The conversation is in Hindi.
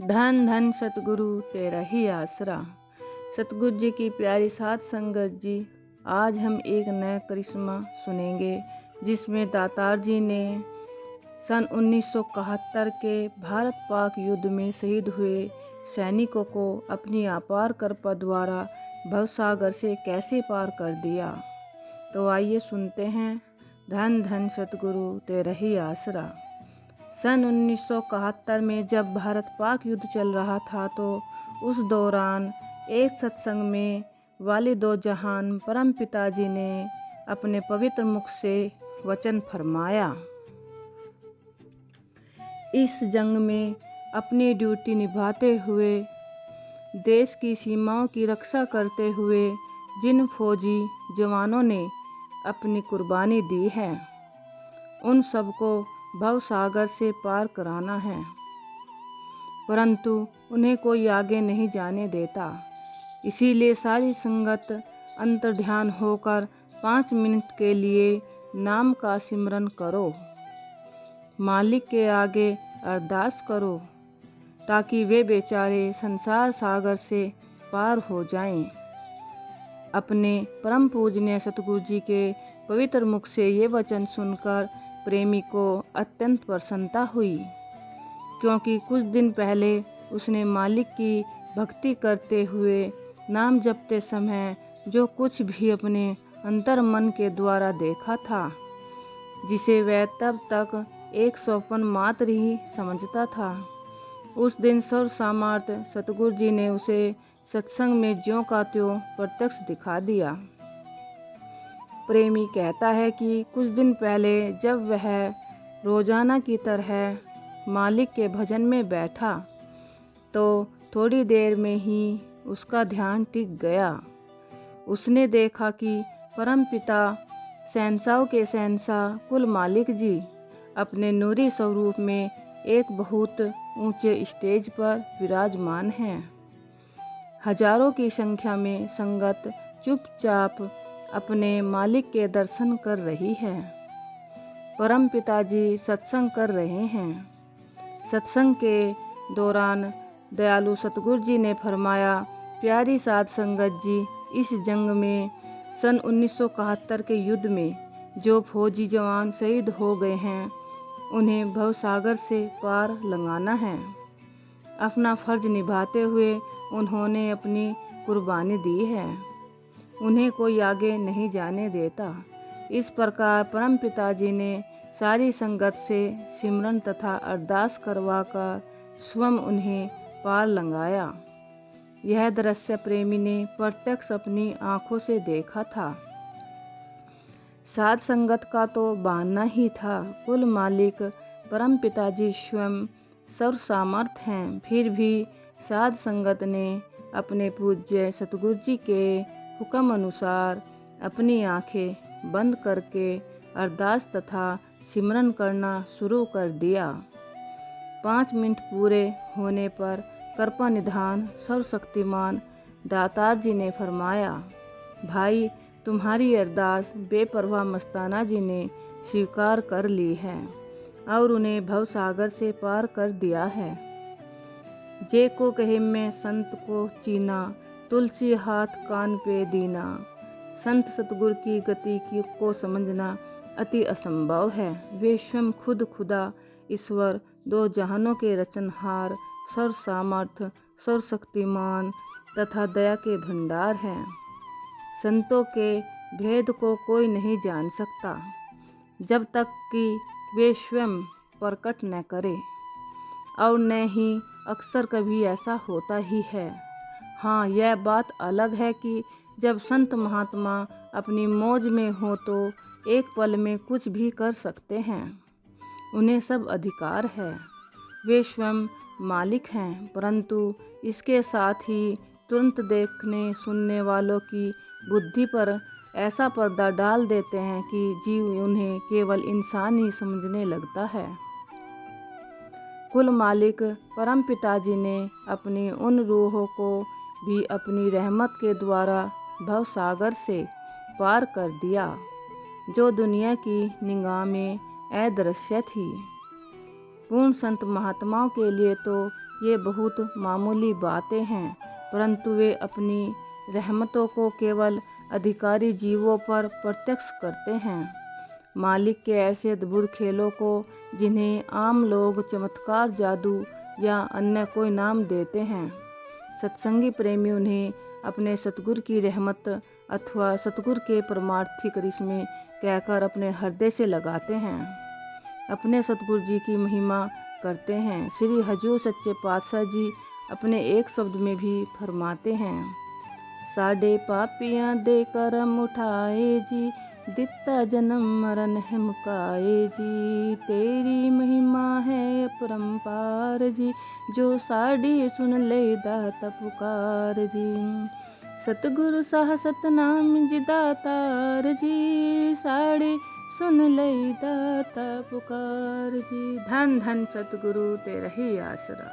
धन धन सतगुरु तेरा ही आसरा। सतगुरु जी की प्यारी साध संगत जी, आज हम एक नया करिश्मा सुनेंगे जिसमें दातार जी ने सन 1971 के भारत पाक युद्ध में शहीद हुए सैनिकों को अपनी अपार कृपा द्वारा भवसागर से कैसे पार कर दिया। तो आइए सुनते हैं। धन धन सतगुरु तेरा ही आसरा। सन 1971 में जब भारत पाक युद्ध चल रहा था तो उस दौरान एक सत्संग में वाली दो जहान परम पिताजी ने अपने पवित्र मुख से वचन फरमाया। इस जंग में अपनी ड्यूटी निभाते हुए देश की सीमाओं की रक्षा करते हुए जिन फौजी जवानों ने अपनी कुर्बानी दी है, उन सबको भवसागर से पार कराना है, परंतु उन्हें कोई आगे नहीं जाने देता। इसीलिए सारी संगत अंतर्ध्यान होकर 5 मिनट के लिए नाम का सिमरन करो, मालिक के आगे अरदास करो ताकि वे बेचारे संसार सागर से पार हो जाएं। अपने परम पूजनीय सतगुरु जी के पवित्र मुख से ये वचन सुनकर प्रेमी को अत्यंत प्रसन्नता हुई, क्योंकि कुछ दिन पहले उसने मालिक की भक्ति करते हुए नाम जपते समय जो कुछ भी अपने अंतर मन के द्वारा देखा था, जिसे वह तब तक एक सौपन मात्र ही समझता था, उस दिन सर्व सामर्थ्य सतगुरु जी ने उसे सत्संग में ज्यों का त्यों प्रत्यक्ष दिखा दिया। प्रेमी कहता है कि कुछ दिन पहले जब वह रोजाना की तरह मालिक के भजन में बैठा तो थोड़ी देर में ही उसका ध्यान टिक गया। उसने देखा कि परम पिता शहंशाहों के शहंशाह कुल मालिक जी अपने नूरी स्वरूप में एक बहुत ऊंचे स्टेज पर विराजमान हैं। हजारों की संख्या में संगत चुपचाप अपने मालिक के दर्शन कर रही है। परम पिताजी सत्संग कर रहे हैं। सत्संग के दौरान दयालु सतगुरु जी ने फरमाया, प्यारी साध संगत जी, इस जंग में सन 1971 के युद्ध में जो फौजी जवान शहीद हो गए हैं, उन्हें भवसागर से पार लगाना है। अपना फर्ज निभाते हुए उन्होंने अपनी कुर्बानी दी है, उन्हें कोई आगे नहीं जाने देता। इस प्रकार परम पिताजी ने सारी संगत से सिमरन तथा अरदास करवाकर स्वयं उन्हें पार लगाया। यह दृश्य प्रेमी ने प्रत्यक्ष अपनी आंखों से देखा था। साध संगत का तो बहाना ही था, कुल मालिक परम पिताजी स्वयं सर्व सामर्थ हैं, फिर भी साध संगत ने अपने पूज्य सतगुरु जी के हुक्म अनुसार अपनी आंखें बंद करके अरदास तथा सिमरन करना शुरू कर दिया। 5 मिनट पूरे होने पर कृपा निधान सर्वशक्तिमान दातार जी ने फरमाया, भाई तुम्हारी अरदास बेपरवाह मस्ताना जी ने स्वीकार कर ली है और उन्हें भवसागर से पार कर दिया है। जे को कहे मैं संत को चीना, तुलसी हाथ कान पे दीना। संत सतगुरु की गति को समझना अति असंभव है। वे स्वयं खुद खुदा ईश्वर, दो जहानों के रचनहार, सर्व सामर्थ, सर्वशक्तिमान तथा दया के भंडार हैं। संतों के भेद को कोई नहीं जान सकता जब तक कि वे स्वयं प्रकट न करें, और न ही अक्सर कभी ऐसा होता ही है। हाँ, यह बात अलग है कि जब संत महात्मा अपनी मौज में हो तो एक पल में कुछ भी कर सकते हैं, उन्हें सब अधिकार है, वे स्वयं मालिक हैं, परंतु इसके साथ ही तुरंत देखने सुनने वालों की बुद्धि पर ऐसा पर्दा डाल देते हैं कि जीव उन्हें केवल इंसान ही समझने लगता है। कुल मालिक परम पिताजी ने अपनी उन रूहों को भी अपनी रहमत के द्वारा भवसागर से पार कर दिया जो दुनिया की निगाह में अदृश्य थी। पूर्ण संत महात्माओं के लिए तो ये बहुत मामूली बातें हैं, परंतु वे अपनी रहमतों को केवल अधिकारी जीवों पर प्रत्यक्ष करते हैं। मालिक के ऐसे अद्भुत खेलों को, जिन्हें आम लोग चमत्कार, जादू या अन्य कोई नाम देते हैं, सत्संगी प्रेमी उन्हें अपने सतगुरु की रहमत अथवा सतगुरु के परमार्थी करिश्मे कहकर अपने हृदय से लगाते हैं, अपने सतगुरु जी की महिमा करते हैं। श्री हजूर सच्चे पातशाह जी अपने एक शब्द में भी फरमाते हैं, साढ़े पापियाँ दे करम उठाए जी, दिता जन्म मरण है मुकाए जी, तेरी महिमा है अपरंपार जी, जो साड़ी सुन ले दाता पुकार जी। सतगुरु साह सतनाम जी दातार जी, साड़ी सुन ले दाता पुकार जी। धन धन सतगुरु तेरा ही आसरा।